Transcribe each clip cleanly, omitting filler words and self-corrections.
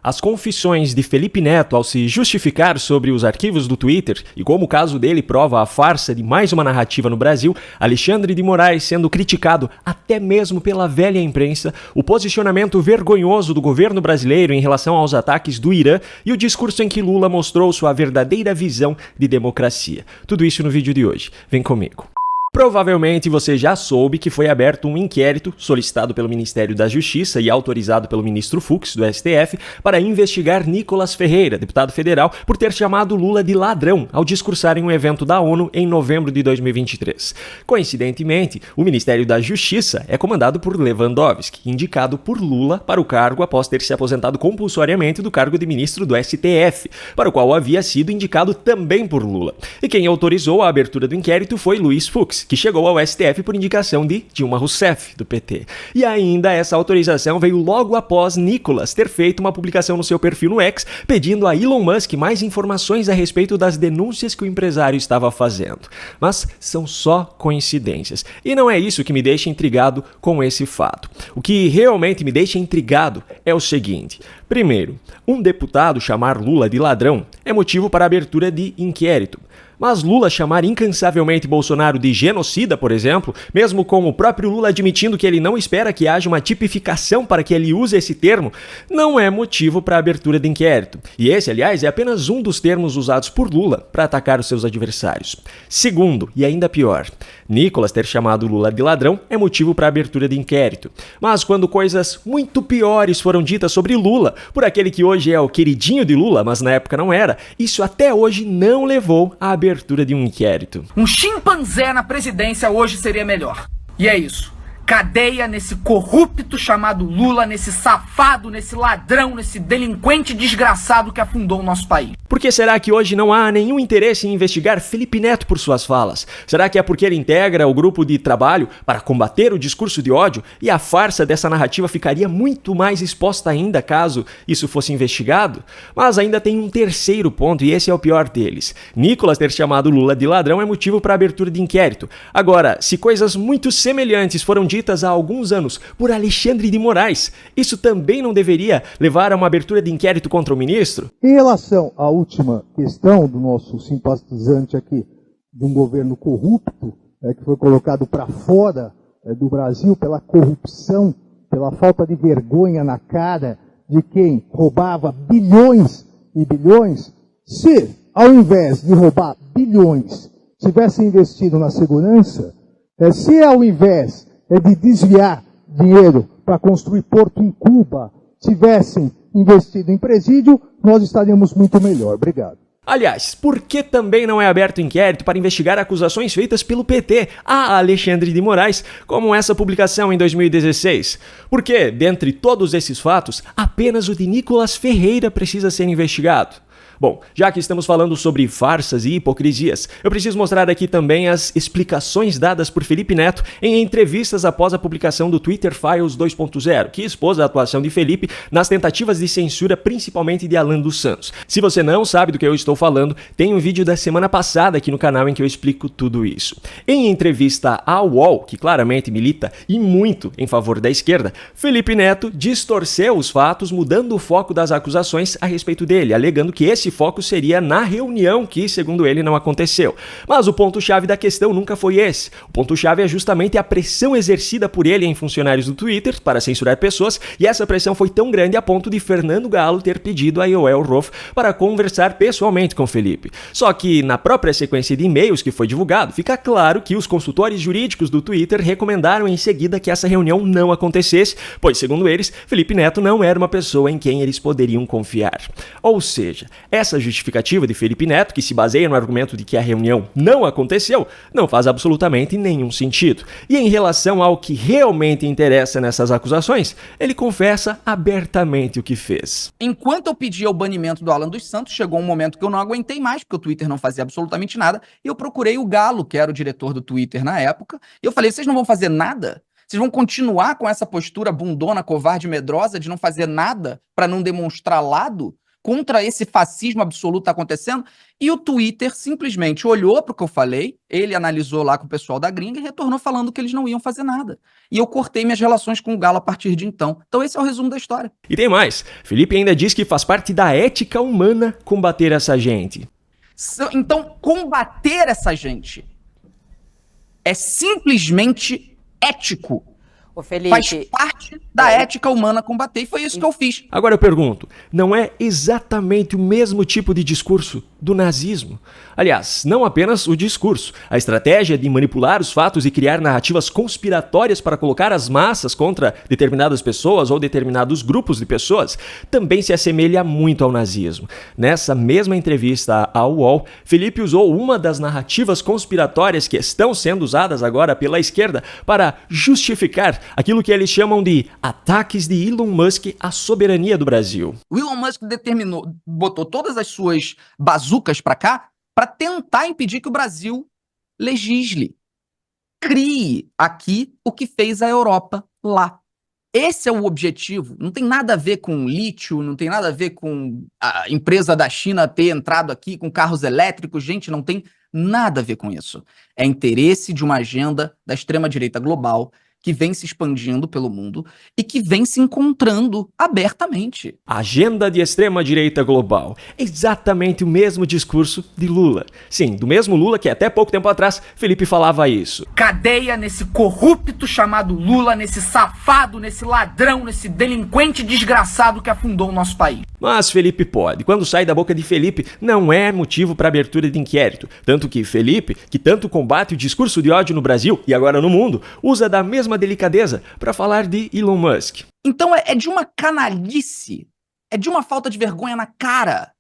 As confissões de Felipe Neto ao se justificar sobre os arquivos do Twitter e como o caso dele prova a farsa de mais uma narrativa no Brasil, Alexandre de Moraes sendo criticado até mesmo pela velha imprensa, o posicionamento vergonhoso do governo brasileiro em relação aos ataques do Irã e o discurso em que Lula mostrou sua verdadeira visão de democracia. Tudo isso no vídeo de hoje. Vem comigo. Provavelmente você já soube que foi aberto um inquérito solicitado pelo Ministério da Justiça e autorizado pelo ministro Fux, do STF, para investigar Nicolas Ferreira, deputado federal, por ter chamado Lula de ladrão ao discursar em um evento da ONU em novembro de 2023. Coincidentemente, o Ministério da Justiça é comandado por Lewandowski, indicado por Lula para o cargo após ter se aposentado compulsoriamente do cargo de ministro do STF, para o qual havia sido indicado também por Lula. E quem autorizou a abertura do inquérito foi Luiz Fux, que chegou ao STF por indicação de Dilma Rousseff, do PT. E ainda essa autorização veio logo após Nicolas ter feito uma publicação no seu perfil no X, pedindo a Elon Musk mais informações a respeito das denúncias que o empresário estava fazendo. Mas são só coincidências. E não é isso que me deixa intrigado com esse fato. O que realmente me deixa intrigado é o seguinte. Primeiro, um deputado chamar Lula de ladrão é motivo para a abertura de inquérito. Mas Lula chamar incansavelmente Bolsonaro de genocida, por exemplo, mesmo com o próprio Lula admitindo que ele não espera que haja uma tipificação para que ele use esse termo, não é motivo para a abertura de inquérito. E esse, aliás, é apenas um dos termos usados por Lula para atacar os seus adversários. Segundo, e ainda pior, Nicolas ter chamado Lula de ladrão é motivo para a abertura de inquérito. Mas quando coisas muito piores foram ditas sobre Lula, por aquele que hoje é o queridinho de Lula, mas na época não era, isso até hoje não levou à abertura de um inquérito. Um chimpanzé na presidência hoje seria melhor. E é isso. Cadeia nesse corrupto chamado Lula, nesse safado, nesse ladrão, nesse delinquente desgraçado que afundou o nosso país. Por que será que hoje não há nenhum interesse em investigar Felipe Neto por suas falas? Será que é porque ele integra o grupo de trabalho para combater o discurso de ódio e a farsa dessa narrativa ficaria muito mais exposta ainda caso isso fosse investigado? Mas ainda tem um terceiro ponto e esse é o pior deles. Nicolas ter chamado Lula de ladrão é motivo para a abertura de inquérito. Agora, se coisas muito semelhantes foram ditas há alguns anos por Alexandre de Moraes, isso também não deveria levar a uma abertura de inquérito contra o ministro? Em relação à última questão do nosso simpatizante aqui, de um governo corrupto, que foi colocado para fora do Brasil pela corrupção, pela falta de vergonha na cara de quem roubava bilhões e bilhões, se ao invés de roubar bilhões, tivesse investido na segurança, se ao invés de desviar dinheiro para construir porto em Cuba, tivessem investido em presídio, nós estaríamos muito melhor. Obrigado. Aliás, por que também não é aberto inquérito para investigar acusações feitas pelo PT a Alexandre de Moraes, como essa publicação em 2016? Porque, dentre todos esses fatos, apenas o de Nicolas Ferreira precisa ser investigado. Bom, já que estamos falando sobre farsas e hipocrisias, eu preciso mostrar aqui também as explicações dadas por Felipe Neto em entrevistas após a publicação do Twitter Files 2.0, que expôs a atuação de Felipe nas tentativas de censura, principalmente de Alan dos Santos. Se você não sabe do que eu estou falando, tem um vídeo da semana passada aqui no canal em que eu explico tudo isso. Em entrevista à UOL, que claramente milita e muito em favor da esquerda, Felipe Neto distorceu os fatos, mudando o foco das acusações a respeito dele, alegando que esse foco seria na reunião que, segundo ele, não aconteceu. Mas o ponto-chave da questão nunca foi esse. O ponto-chave é justamente a pressão exercida por ele em funcionários do Twitter para censurar pessoas, e essa pressão foi tão grande a ponto de Fernando Galo ter pedido a Yoel Roth para conversar pessoalmente com Felipe. Só que, na própria sequência de e-mails que foi divulgado, fica claro que os consultores jurídicos do Twitter recomendaram em seguida que essa reunião não acontecesse, pois, segundo eles, Felipe Neto não era uma pessoa em quem eles poderiam confiar. Ou seja, essa justificativa de Felipe Neto, que se baseia no argumento de que a reunião não aconteceu, não faz absolutamente nenhum sentido. E em relação ao que realmente interessa nessas acusações, ele confessa abertamente o que fez. Enquanto eu pedia o banimento do Alan dos Santos, chegou um momento que eu não aguentei mais, porque o Twitter não fazia absolutamente nada, e eu procurei o Galo, que era o diretor do Twitter na época, e eu falei, vocês não vão fazer nada? Vocês vão continuar com essa postura bundona, covarde, medrosa de não fazer nada para não demonstrar lado? contra esse fascismo absoluto que está acontecendo, e o Twitter simplesmente olhou para o que eu falei, ele analisou lá com o pessoal da gringa e retornou falando que eles não iam fazer nada. E eu cortei minhas relações com o Galo a partir de então. Então esse é o resumo da história. E tem mais, Felipe ainda diz que faz parte da ética humana combater essa gente. Então, combater essa gente é simplesmente ético. Ô, Felipe, faz parte da ética humana combater, e foi isso que eu fiz. Agora eu pergunto, não é exatamente o mesmo tipo de discurso do nazismo? Aliás, não apenas o discurso, a estratégia de manipular os fatos e criar narrativas conspiratórias para colocar as massas contra determinadas pessoas ou determinados grupos de pessoas também se assemelha muito ao nazismo. Nessa mesma entrevista ao UOL, Felipe usou uma das narrativas conspiratórias que estão sendo usadas agora pela esquerda para justificar aquilo que eles chamam de ataques de Elon Musk à soberania do Brasil. O Elon Musk botou todas as suas bazucas para cá para tentar impedir que o Brasil legisle, crie aqui o que fez a Europa lá. Esse é o objetivo. Não tem nada a ver com lítio, não tem nada a ver com a empresa da China ter entrado aqui com carros elétricos. Gente, não tem nada a ver com isso. É interesse de uma agenda da extrema-direita global que vem se expandindo pelo mundo e que vem se encontrando abertamente. Agenda de extrema-direita global. Exatamente o mesmo discurso de Lula. Sim, do mesmo Lula que até pouco tempo atrás Felipe falava isso. Cadeia nesse corrupto chamado Lula, nesse safado, nesse ladrão, nesse delinquente desgraçado que afundou o nosso país. Mas Felipe pode. Quando sai da boca de Felipe, não é motivo para abertura de inquérito. Tanto que Felipe, que tanto combate o discurso de ódio no Brasil e agora no mundo, usa da mesma delicadeza para falar de Elon Musk. Então é de uma canalice, é de uma falta de vergonha na cara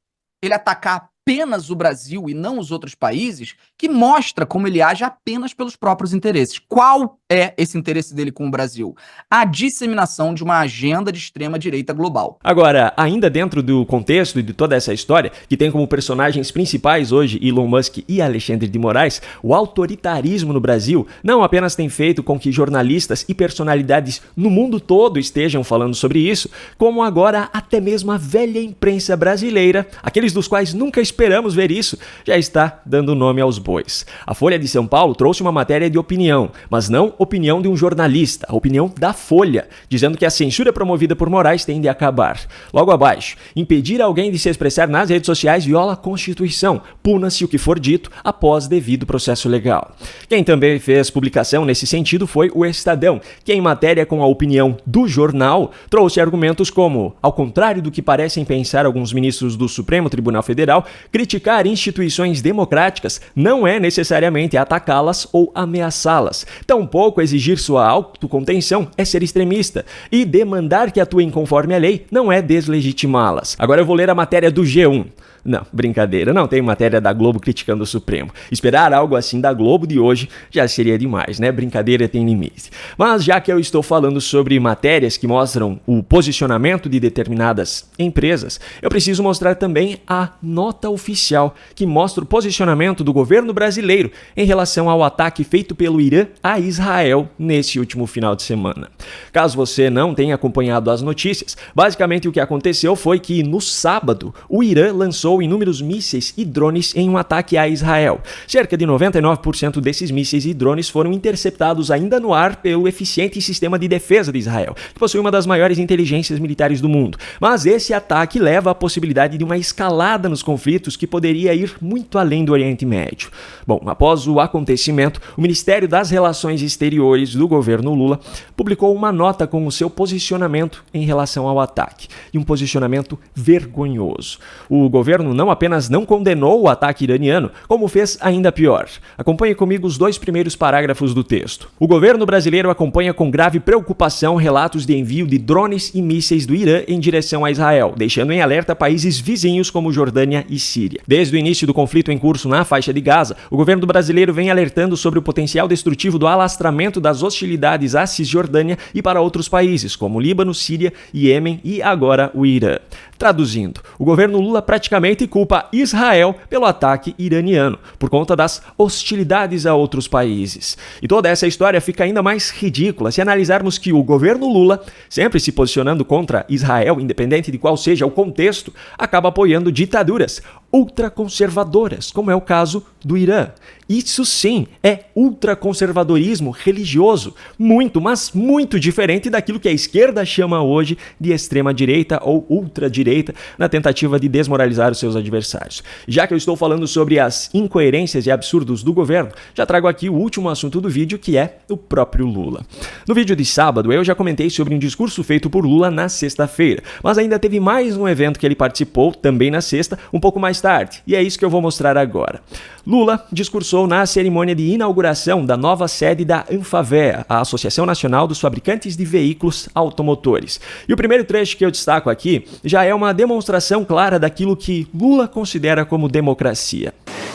ele atacar apenas o Brasil e não os outros países, que mostra como ele age apenas pelos próprios interesses. Qual é esse interesse dele com o Brasil? A disseminação de uma agenda de extrema-direita global. Agora, ainda dentro do contexto e de toda essa história, que tem como personagens principais hoje Elon Musk e Alexandre de Moraes, o autoritarismo no Brasil não apenas tem feito com que jornalistas e personalidades no mundo todo estejam falando sobre isso, como agora até mesmo a velha imprensa brasileira, aqueles dos quais nunca esperamos ver isso, já está dando nome aos bois. A Folha de São Paulo trouxe uma matéria de opinião, mas não opinião de um jornalista, a opinião da Folha, dizendo que a censura promovida por Moraes tende a acabar. Logo abaixo, impedir alguém de se expressar nas redes sociais viola a Constituição, puna-se o que for dito após devido processo legal. Quem também fez publicação nesse sentido foi o Estadão, que em matéria com a opinião do jornal, trouxe argumentos como, ao contrário do que parecem pensar alguns ministros do Supremo Tribunal Federal, criticar instituições democráticas não é necessariamente atacá-las ou ameaçá-las. Tampouco exigir sua autocontenção é ser extremista. E demandar que atuem conforme a lei não é deslegitimá-las. Agora eu vou ler a matéria do G1. Não, brincadeira, não tem matéria da Globo criticando o Supremo. Esperar algo assim da Globo de hoje já seria demais, né? Brincadeira tem limite. Mas já que eu estou falando sobre matérias que mostram o posicionamento de determinadas empresas, eu preciso mostrar também a nota oficial que mostra o posicionamento do governo brasileiro em relação ao ataque feito pelo Irã a Israel nesse último final de semana. Caso você não tenha acompanhado as notícias, basicamente o que aconteceu foi que no sábado o Irã lançou inúmeros mísseis e drones em um ataque a Israel. Cerca de 99% desses mísseis e drones foram interceptados ainda no ar pelo eficiente sistema de defesa de Israel, que possui uma das maiores inteligências militares do mundo. Mas esse ataque leva à possibilidade de uma escalada nos conflitos que poderia ir muito além do Oriente Médio. Bom, após o acontecimento, o Ministério das Relações Exteriores do governo Lula publicou uma nota com o seu posicionamento em relação ao ataque, e um posicionamento vergonhoso. O governo não apenas não condenou o ataque iraniano, como fez ainda pior. Acompanhe comigo os 2 primeiros parágrafos do texto. O governo brasileiro acompanha com grave preocupação relatos de envio de drones e mísseis do Irã em direção a Israel, deixando em alerta países vizinhos como Jordânia e Síria. Desde o início do conflito em curso na faixa de Gaza, o governo brasileiro vem alertando sobre o potencial destrutivo do alastramento das hostilidades à Cisjordânia e para outros países, como Líbano, Síria, Iêmen e agora o Irã. Traduzindo, o governo Lula praticamente obviamente culpa Israel pelo ataque iraniano, por conta das hostilidades a outros países. E toda essa história fica ainda mais ridícula se analisarmos que o governo Lula, sempre se posicionando contra Israel, independente de qual seja o contexto, acaba apoiando ditaduras ultraconservadoras, como é o caso do Irã. Isso sim é ultraconservadorismo religioso, muito, mas muito diferente daquilo que a esquerda chama hoje de extrema-direita ou ultradireita, na tentativa de desmoralizar os seus adversários. Já que eu estou falando sobre as incoerências e absurdos do governo, já trago aqui o último assunto do vídeo, que é o próprio Lula. No vídeo de sábado, eu já comentei sobre um discurso feito por Lula na sexta-feira, mas ainda teve mais um evento que ele participou, também na sexta, um pouco mais tarde, e é isso que eu vou mostrar agora. Lula discursou na cerimônia de inauguração da nova sede da Anfavea, a Associação Nacional dos Fabricantes de Veículos Automotores. E o primeiro trecho que eu destaco aqui já é uma demonstração clara daquilo que Lula considera como democracia.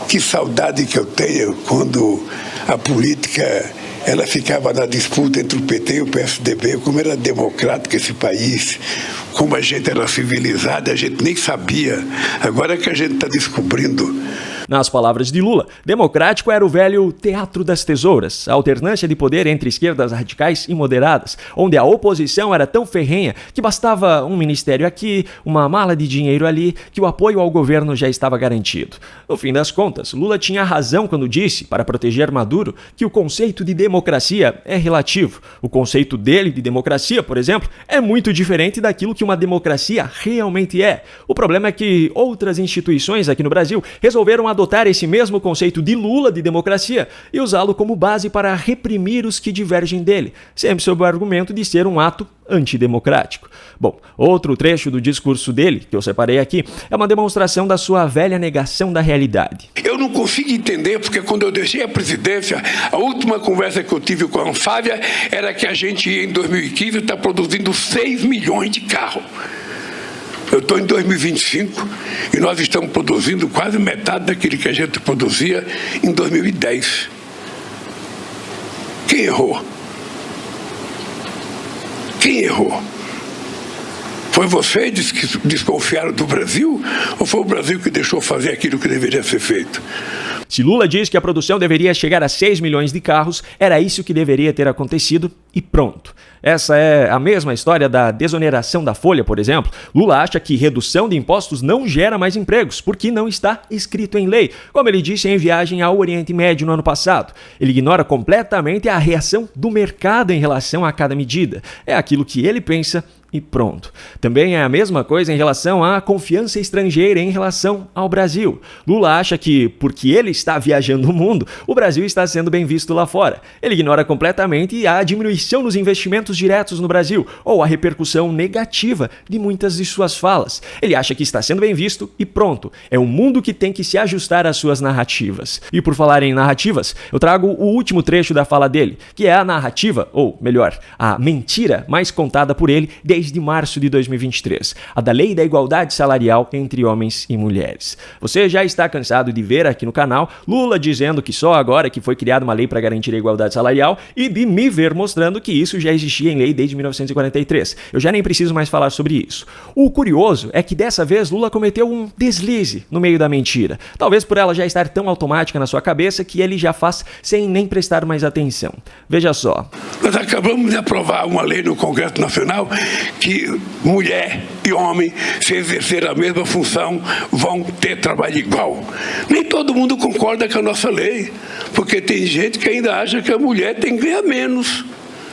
Que saudade que eu tenho quando a política ela ficava na disputa entre o PT e o PSDB, como era democrático esse país, como a gente era civilizado, a gente nem sabia. Agora que a gente está descobrindo. Nas palavras de Lula, democrático era o velho teatro das tesouras, a alternância de poder entre esquerdas radicais e moderadas, onde a oposição era tão ferrenha que bastava um ministério aqui, uma mala de dinheiro ali, que o apoio ao governo já estava garantido. No fim das contas, Lula tinha razão quando disse, para proteger Maduro, que o conceito de democracia é relativo. O conceito dele de democracia, por exemplo, é muito diferente daquilo que uma democracia realmente é. O problema é que outras instituições aqui no Brasil resolveram adotar esse mesmo conceito de Lula de democracia e usá-lo como base para reprimir os que divergem dele, sempre sob o argumento de ser um ato antidemocrático. Bom, outro trecho do discurso dele, que eu separei aqui, é uma demonstração da sua velha negação da realidade. Eu não consigo entender, porque quando eu deixei a presidência, a última conversa que eu tive com a Anfávia era que a gente ia, em 2015, estar produzindo 6 milhões de carros. Eu estou em 2025 e nós estamos produzindo quase metade daquilo que a gente produzia em 2010. Quem errou? Quem errou? Foi vocês que desconfiaram do Brasil ou foi o Brasil que deixou fazer aquilo que deveria ser feito? Se Lula diz que a produção deveria chegar a 6 milhões de carros, era isso que deveria ter acontecido e pronto. Essa é a mesma história da desoneração da folha, por exemplo. Lula acha que redução de impostos não gera mais empregos, porque não está escrito em lei, como ele disse em viagem ao Oriente Médio no ano passado. Ele ignora completamente a reação do mercado em relação a cada medida. É aquilo que ele pensa e pronto. Também é a mesma coisa em relação à confiança estrangeira em relação ao Brasil. Lula acha que, porque ele está viajando o mundo, o Brasil está sendo bem visto lá fora. Ele ignora completamente a diminuição nos investimentos diretos no Brasil, ou a repercussão negativa de muitas de suas falas. Ele acha que está sendo bem visto e pronto. É o mundo que tem que se ajustar às suas narrativas. E por falar em narrativas, eu trago o último trecho da fala dele, que é a narrativa, ou melhor, a mentira mais contada por ele desde março de 2023, a da Lei da Igualdade Salarial entre homens e mulheres. Você já está cansado de ver aqui no canal Lula dizendo que só agora que foi criada uma lei para garantir a igualdade salarial e de me ver mostrando que isso já existia em lei desde 1943. Eu já nem preciso mais falar sobre isso. O curioso é que dessa vez Lula cometeu um deslize no meio da mentira, talvez por ela já estar tão automática na sua cabeça que ele já faz sem nem prestar mais atenção. Veja só. Nós acabamos de aprovar uma lei no Congresso Nacional que mulher e homem, se exercer a mesma função, vão ter trabalho igual. Nem todo mundo concorda com a nossa lei, porque tem gente que ainda acha que a mulher tem que ganhar menos.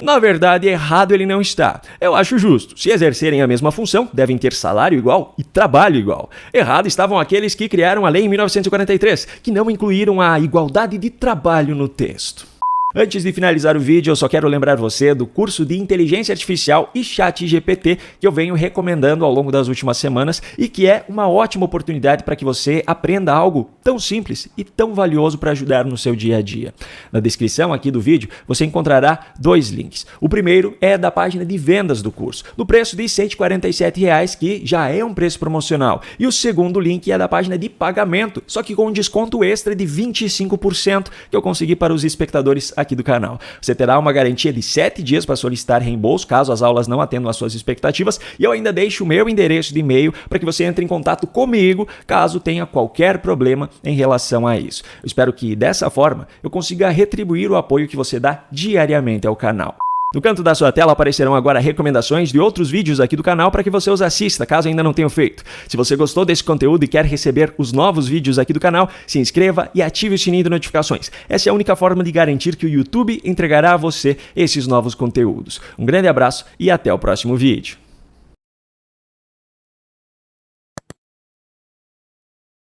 Na verdade, errado ele não está. Eu acho justo. Se exercerem a mesma função, devem ter salário igual e trabalho igual. Errado estavam aqueles que criaram a lei em 1943, que não incluíram a igualdade de trabalho no texto. Antes de finalizar o vídeo, eu só quero lembrar você do curso de Inteligência Artificial e ChatGPT que eu venho recomendando ao longo das últimas semanas e que é uma ótima oportunidade para que você aprenda algo tão simples e tão valioso para ajudar no seu dia a dia. Na descrição aqui do vídeo você encontrará 2 links. O primeiro é da página de vendas do curso, no preço de R$ 147, que já é um preço promocional. E o segundo link é da página de pagamento, só que com um desconto extra de 25% que eu consegui para os espectadores aqui do canal. Você terá uma garantia de 7 dias para solicitar reembolso, caso as aulas não atendam às suas expectativas, e eu ainda deixo o meu endereço de e-mail para que você entre em contato comigo, caso tenha qualquer problema em relação a isso. Eu espero que dessa forma eu consiga retribuir o apoio que você dá diariamente ao canal. No canto da sua tela aparecerão agora recomendações de outros vídeos aqui do canal para que você os assista, caso ainda não tenha feito. Se você gostou desse conteúdo e quer receber os novos vídeos aqui do canal, se inscreva e ative o sininho de notificações. Essa é a única forma de garantir que o YouTube entregará a você esses novos conteúdos. Um grande abraço e até o próximo vídeo.